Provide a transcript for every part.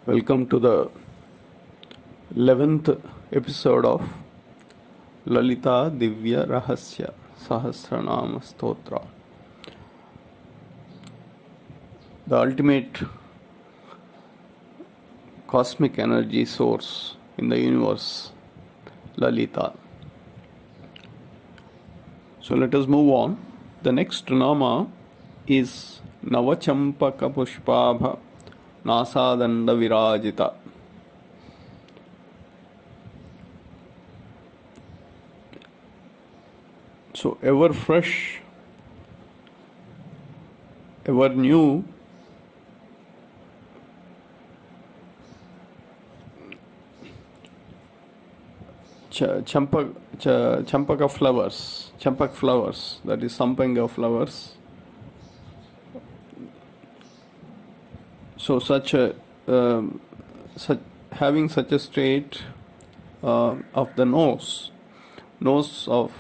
Welcome to the 11th episode of Lalitha Sahasranaam Stotra. The ultimate cosmic energy source in the universe, Lalitha. So let us move on. The next nama is Navachampaka Pushpabha Nasadanda Virajita. So ever fresh, ever new, champaka flowers, champak flowers, that is sampanga flowers. So having such a state of the nose of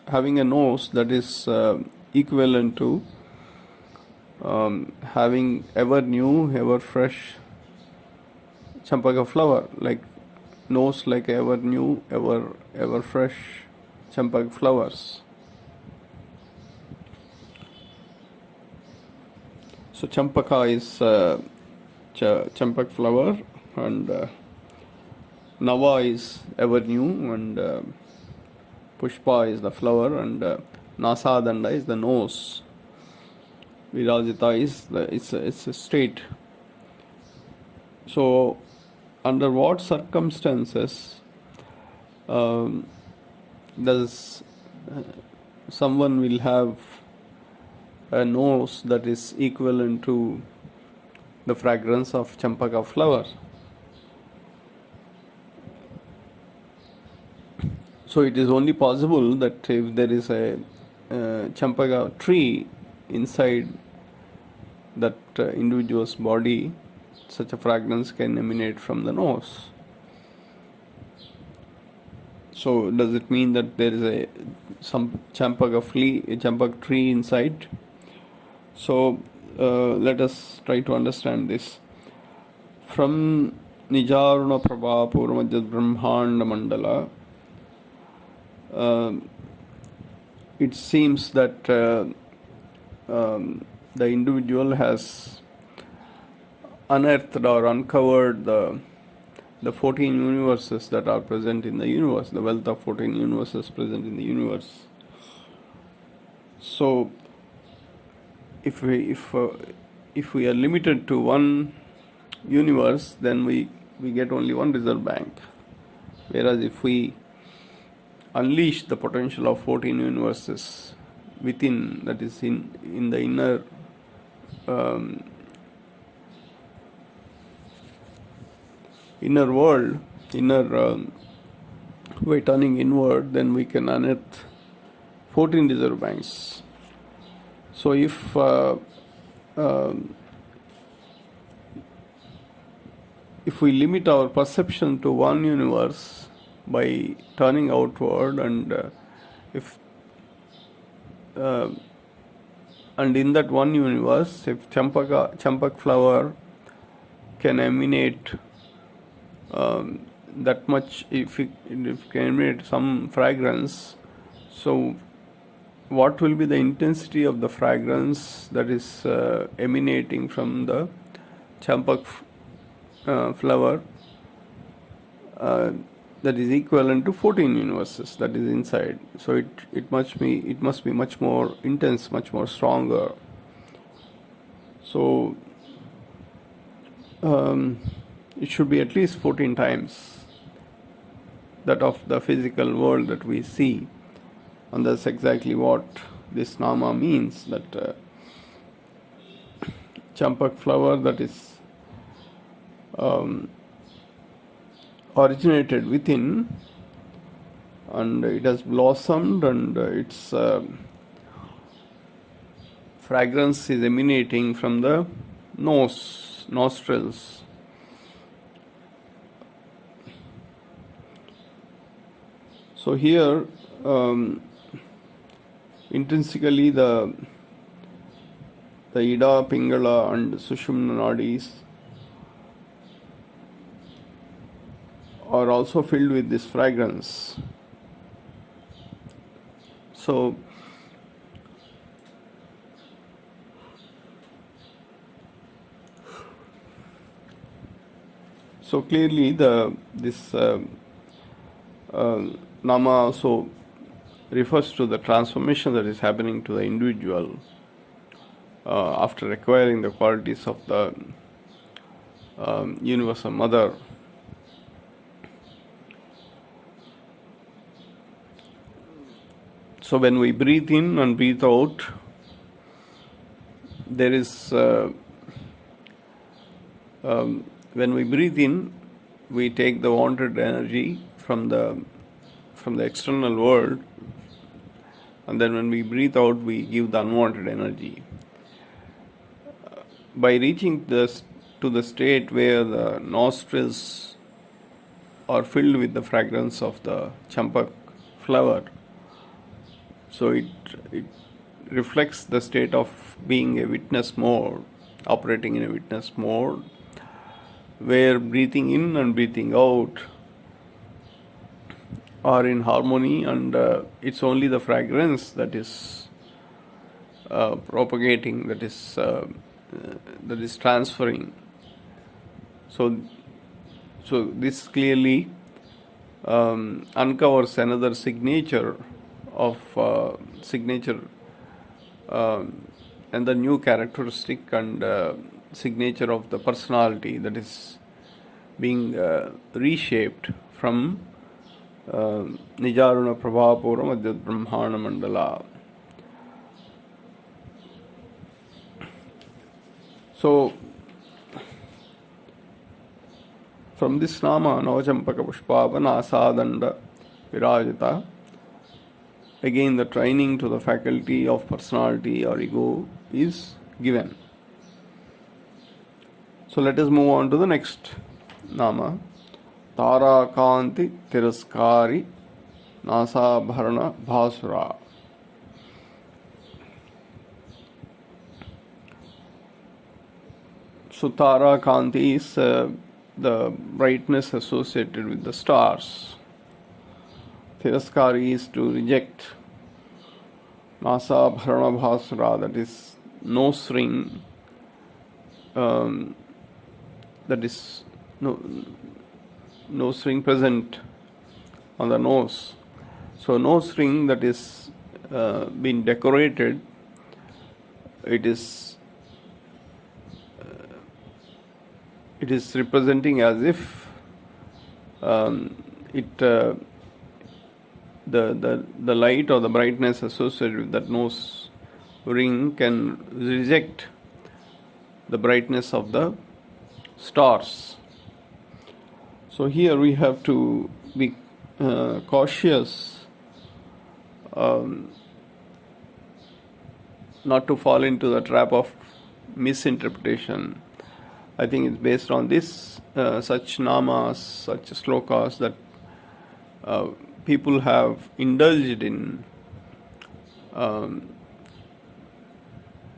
having a nose that is equivalent to having ever new, ever fresh champaka flower, like nose like ever new, ever fresh champak flowers. So champaka is champak flower, and nava is ever new, and pushpa is the flower, and nasadanda is the nose. Virajita is it's a state. So under what circumstances does someone will have a nose that is equivalent to the fragrance of champaka flower? So it is only possible that if there is a champaka tree inside that individual's body, such a fragrance can emanate from the nose. So does it mean that there is some champaka tree inside? So let us try to understand this. From Nijaruna Prabha Purmajat Brahmanda Mandala, it seems that the individual has unearthed or uncovered the 14 universes that are present in the universe, the wealth of 14 universes present in the universe. So if we are limited to one universe, then we get only one reserve bank. Whereas if we unleash the potential of 14 universes within, that is in the inner world, by turning inward, then we can unearth 14 reserve banks. So if we limit our perception to one universe by turning outward, and and in that one universe, if champak flower can emanate that much, if it can emanate some fragrance, so what will be the intensity of the fragrance that is emanating from the champak flower that is equivalent to 14 universes that is inside? So it must be much more intense, much more stronger. So it should be at least 14 times that of the physical world that we see. And that's exactly what this nama means, that champak flower that is originated within, and it has blossomed, and its fragrance is emanating from the nostrils. So here intrinsically the Ida, Pingala and Sushumna nadis are also filled with this fragrance. So clearly this nama also refers to the transformation that is happening to the individual after acquiring the qualities of the universal mother. So when we breathe in and breathe out, there is when we breathe in, we take the wanted energy from the external world, and then when we breathe out, we give the unwanted energy. By reaching to the state where the nostrils are filled with the fragrance of the champak flower, so it reflects the state of being a witness mode, operating in a witness mode, where breathing in and breathing out are in harmony, and it's only the fragrance that is propagating, that is transferring. So this clearly uncovers another signature of and the new characteristic and signature of the personality that is being reshaped from Nijaruna Prabhapuram Adhyat Brahmana Mandala. So from this nama, Navachampaka Pushpava Nasadanda Virajita, again the training to the faculty of personality or ego is given. So let us move on to the next nama. Tara Kanti Tiraskari Nasabharana Bhasura. So Tara Kanti is the brightness associated with the stars. Tiraskari is to reject. Nasabharana Bhasura, that is nose ring, that is nose ring present on the nose. So nose ring that is been decorated, it is representing as if the light or the brightness associated with that nose ring can reject the brightness of the stars. So here we have to be cautious not to fall into the trap of misinterpretation. I think it's based on this such namas, such slokas that people have indulged in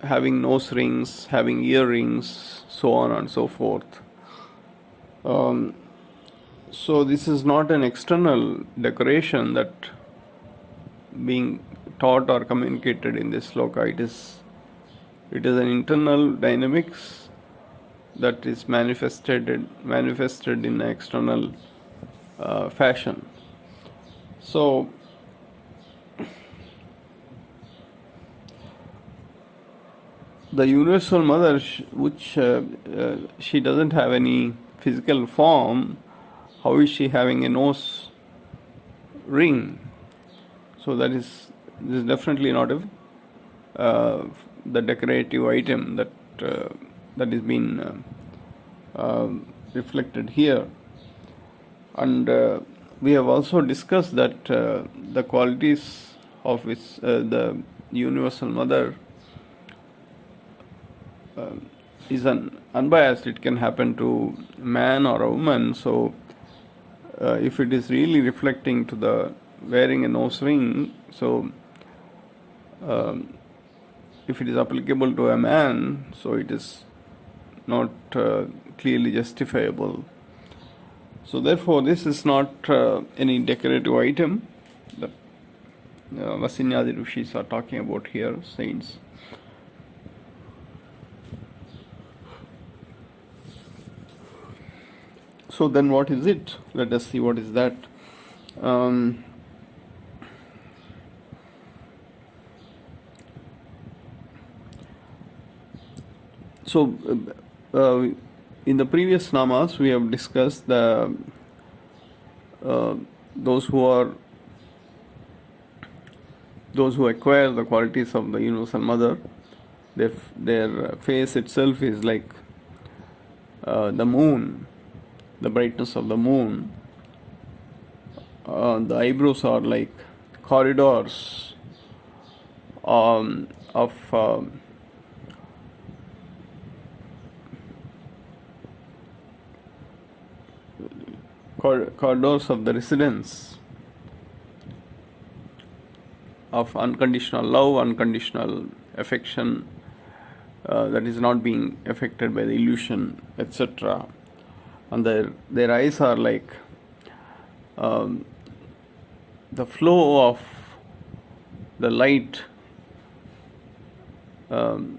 having nose rings, having earrings, so on and so forth. So this is not an external decoration that being taught or communicated in this sloka. It is an internal dynamics that is manifested in an external fashion. So the universal mother, which she doesn't have any physical form, how is she having a nose ring? So this is definitely not the decorative item that is being reflected here. And we have also discussed that the qualities of the universal mother is unbiased. It can happen to a man or a woman. So if it is really reflecting to the wearing a nose ring, so if it is applicable to a man, so it is not clearly justifiable. So therefore, this is not any decorative item that Vasinyadi Rishis are talking about here, saints. So then what is it? Let us see what is that. So in the previous namas we have discussed the those who acquire the qualities of the Universal Mother, their face itself is like the moon, the brightness of the moon. The eyebrows are like corridors of corridors of the residence of unconditional love, unconditional affection that is not being affected by the illusion, etc. And their eyes are like the flow of the light, the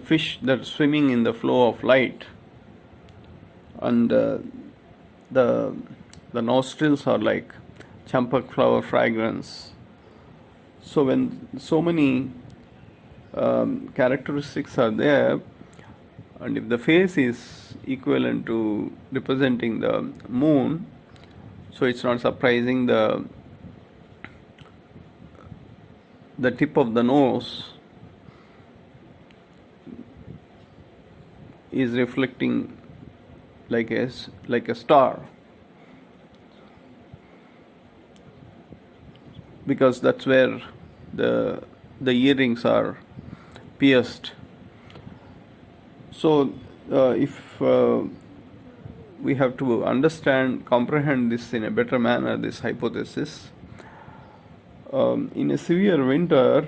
fish that's swimming in the flow of light, and the nostrils are like champak flower fragrance. So when so many characteristics are there, and if the face is equivalent to representing the moon, so it's not surprising the tip of the nose is reflecting like a star, because that's where the earrings are pierced. So if we have to comprehend this in a better manner, this hypothesis, in a severe winter,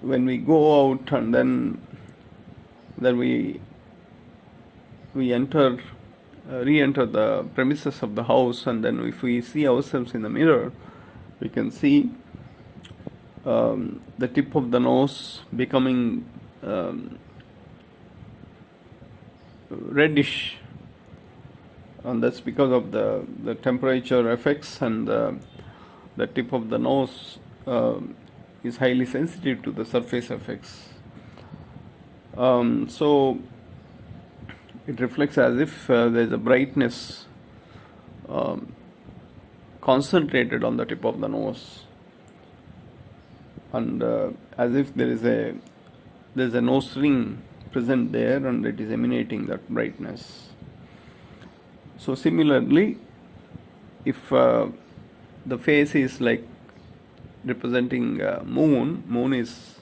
when we go out and then we re-enter the premises of the house, and then if we see ourselves in the mirror, we can see the tip of the nose becoming reddish, and that's because of the temperature effects, and the tip of the nose is highly sensitive to the surface effects. So it reflects as if there's a brightness concentrated on the tip of the nose, and as if there's a nose ring present there, and it is emanating that brightness. So similarly, if the face is like representing moon is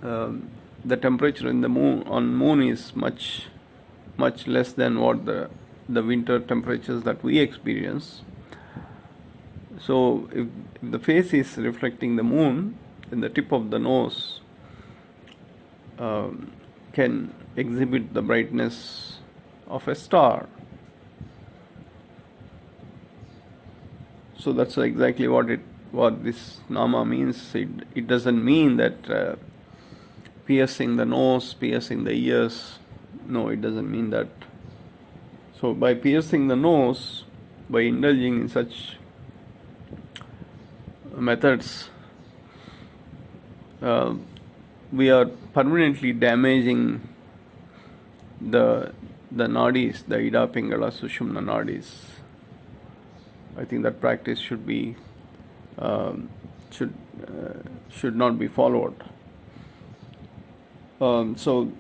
the temperature in the moon is much less than what the winter temperatures that we experience. So if the face is reflecting the moon, then the tip of the nose can exhibit the brightness of a star. So that's exactly what this nama means. It doesn't mean that piercing the nose, piercing the ears. No, it doesn't mean that. So by piercing the nose, by indulging in such methods, we are permanently damaging the nadis, the Ida Pingala Sushumna nadis. I think that practice should not be followed. So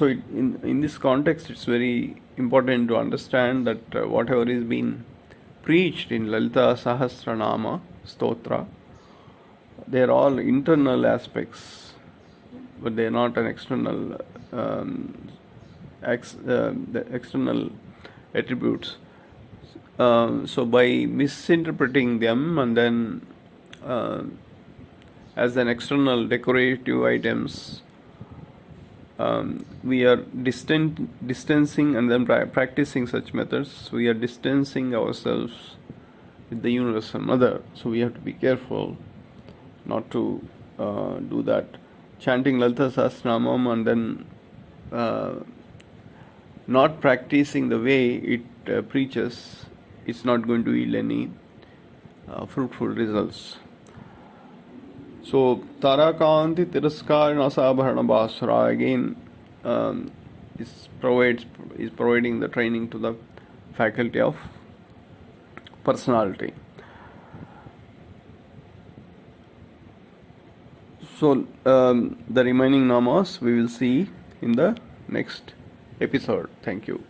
in this context, it's very important to understand that whatever is being preached in Lalitha Sahasranama Stotra, they are all internal aspects, but they are not an external the external attributes. So by misinterpreting them and then as an external decorative items. We are distancing and then practicing such methods. We are distancing ourselves with the Universal Mother. So we have to be careful not to do that. Chanting Lalitha Sahasranaam and then not practicing the way it preaches, it's not going to yield any fruitful results. So Tarakanti Tiraskarina Sabharana Basra again is providing the training to the faculty of personality. So the remaining namas we will see in the next episode. Thank you.